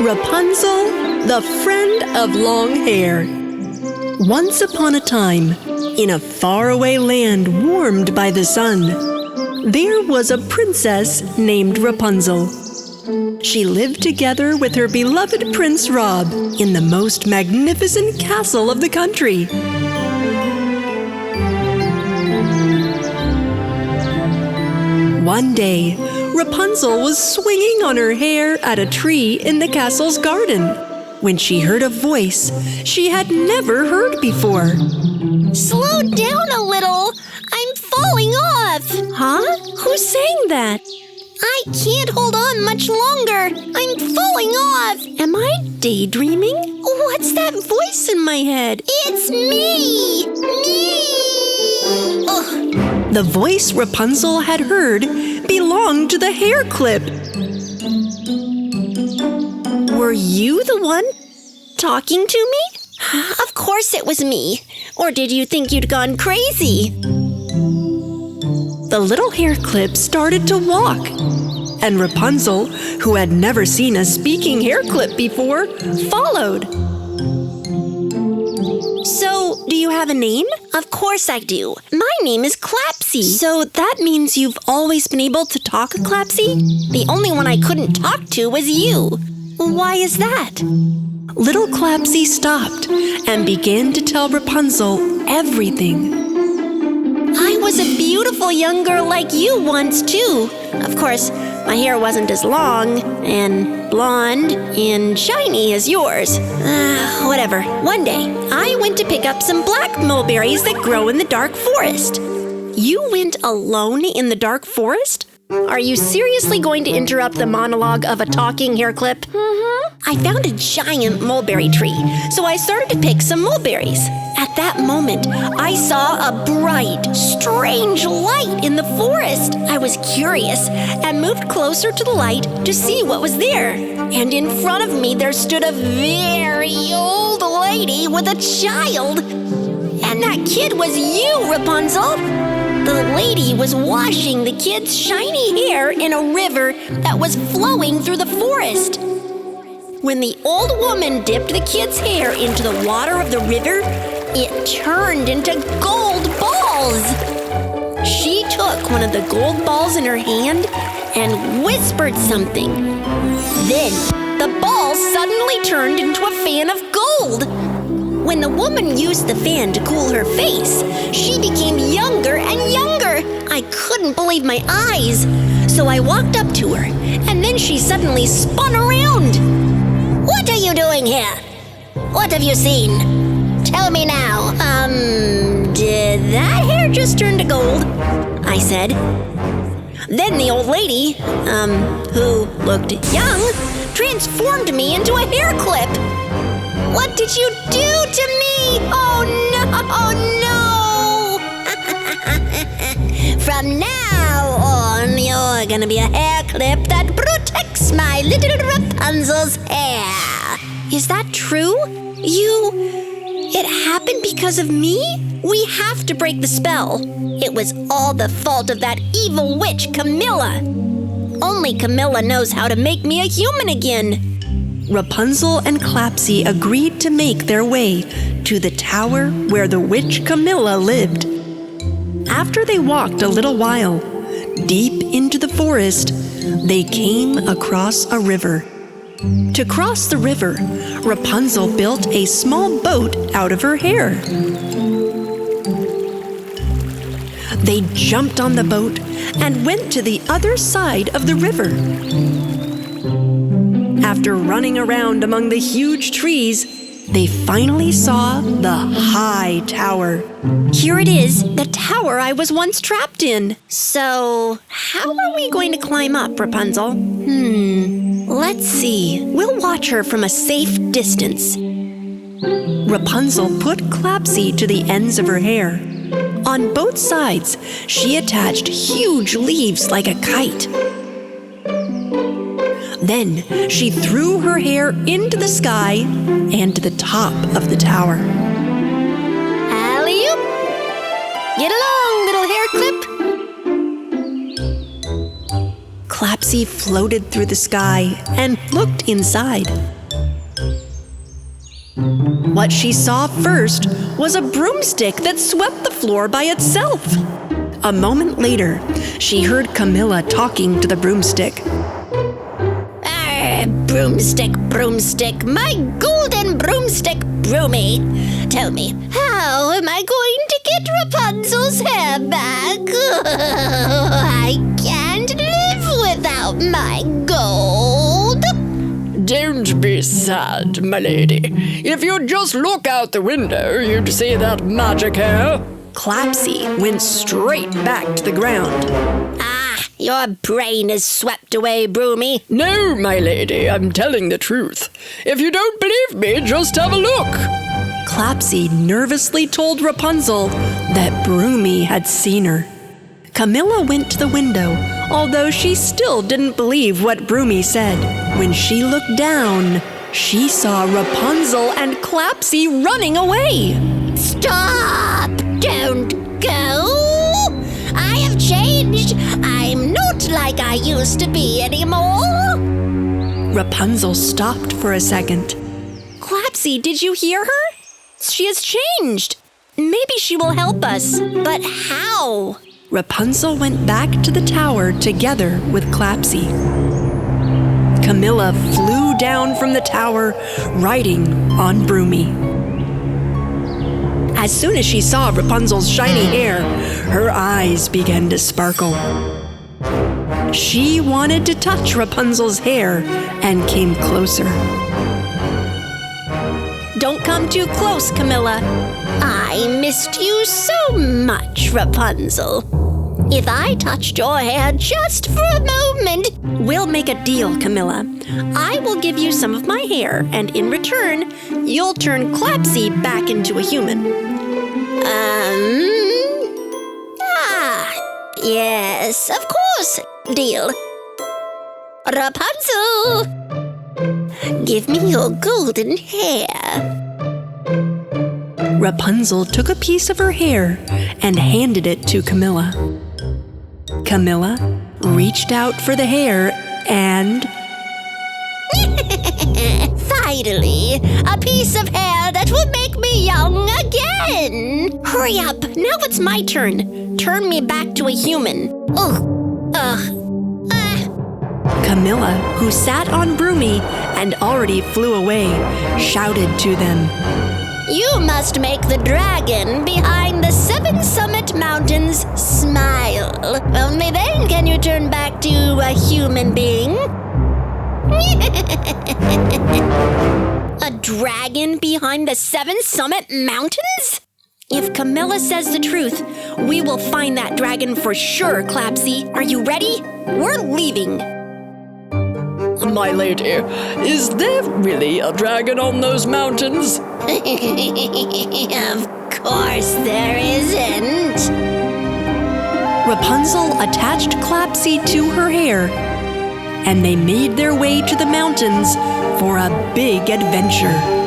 Rapunzel, the friend of long hair. Once upon a time, in a faraway land warmed by the sun, there was a princess named Rapunzel. She lived together with her beloved Prince Rob in the most magnificent castle of the country. One day, Rapunzel was swinging on her hair at a tree in the castle's garden when she heard a voice she had never heard before. Slow down a little! I'm falling off! Huh? Who's saying that? I can't hold on much longer! I'm falling off! Am I daydreaming? What's that voice in my head? It's me! Me! Ugh. The voice Rapunzel had heard belonged to the hair clip. Were you the one talking to me? Of course it was me. Or did you think you'd gone crazy? The little hair clip started to walk, and Rapunzel, who had never seen a speaking hair clip before, followed. So, do you have a name? Of course I do. My name is Clapsy. So that means you've always been able to talk, Clapsy? The only one I couldn't talk to was you. Why is that? Little Clapsy stopped and began to tell Rapunzel everything. I was a beautiful young girl like you once, too. Of course, my hair wasn't as long and blonde and shiny as yours. Whatever. One day, I went to pick up some black mulberries that grow in the dark forest. You went alone in the dark forest? Are you seriously going to interrupt the monologue of a talking hair clip? Mm-hmm. I found a giant mulberry tree, so I started to pick some mulberries. At that moment, I saw a bright, strange light in the forest. I was curious and moved closer to the light to see what was there. And in front of me, there stood a very old lady with a child. And that kid was you, Rapunzel. The lady was washing the kid's shiny hair in a river that was flowing through the forest. When the old woman dipped the kid's hair into the water of the river, it turned into gold balls. She took one of the gold balls in her hand and whispered something. Then the ball suddenly turned into a fan of gold. When the woman used the fan to cool her face, she became younger and younger. I couldn't believe my eyes. So I walked up to her, and then she suddenly spun around. What are you doing here? What have you seen? Tell me now. Did that hair just turn to gold? I said. Then the old lady, who looked young, transformed me into a hair clip. What did you do to me? Oh no! From now on, you're gonna be a hair clip that protects my little Rapunzel's hair. Is that true? It happened because of me? We have to break the spell. It was all the fault of that evil witch, Camilla. Only Camilla knows how to make me a human again. Rapunzel and Clapsy agreed to make their way to the tower where the witch Camilla lived. After they walked a little while, deep into the forest, they came across a river. To cross the river, Rapunzel built a small boat out of her hair. They jumped on the boat and went to the other side of the river. After running around among the huge trees, they finally saw the high tower. Here it is, the tower I was once trapped in. So, how are we going to climb up, Rapunzel? Let's see. We'll watch her from a safe distance. Rapunzel put Clapsy to the ends of her hair. On both sides, she attached huge leaves like a kite. Then she threw her hair into the sky and to the top of the tower. Alley-oop! Get along, little hair clip! Clapsy floated through the sky and looked inside. What she saw first was a broomstick that swept the floor by itself. A moment later, she heard Camilla talking to the broomstick. Broomstick, broomstick, my golden broomstick broomy. Tell me, how am I going to get Rapunzel's hair back? I can't live without my gold. Don't be sad, my lady. If you'd just look out the window, you'd see that magic hair. Clapsy went straight back to the ground. Your brain is swept away, Broomy. No, my lady, I'm telling the truth. If you don't believe me, just have a look. Clapsy nervously told Rapunzel that Broomy had seen her. Camilla went to the window, although she still didn't believe what Broomy said. When she looked down, she saw Rapunzel and Clapsy running away. Stop! Don't go! I have changed. I'm not like I used to be anymore. Rapunzel stopped for a second. Clapsy, did you hear her? She has changed. Maybe she will help us. But how? Rapunzel went back to the tower together with Clapsy. Camilla flew down from the tower, riding on Broomy. As soon as she saw Rapunzel's shiny hair, her eyes began to sparkle. She wanted to touch Rapunzel's hair and came closer. Don't come too close, Camilla. I missed you so much, Rapunzel. If I touched your hair just for a moment... We'll make a deal, Camilla. I will give you some of my hair, and in return, you'll turn Clapsy back into a human. Yes, of course. Deal. Rapunzel! Give me your golden hair. Rapunzel took a piece of her hair and handed it to Camilla. Camilla reached out for the hair and... Finally, a piece of hair that will make me young again. Hurry up, now it's my turn. Turn me back to a human. Camilla, who sat on Broomy and already flew away, shouted to them. You must make the dragon behind the 7 summit mountains smile. Only then can you turn back to a human being. A dragon behind the 7 summit mountains? If Camilla says the truth, we will find that dragon for sure, Clapsy. Are you ready? We're leaving. My lady, is there really a dragon on those mountains? Of course there isn't. Rapunzel attached Clapsy to her hair, and they made their way to the mountains for a big adventure.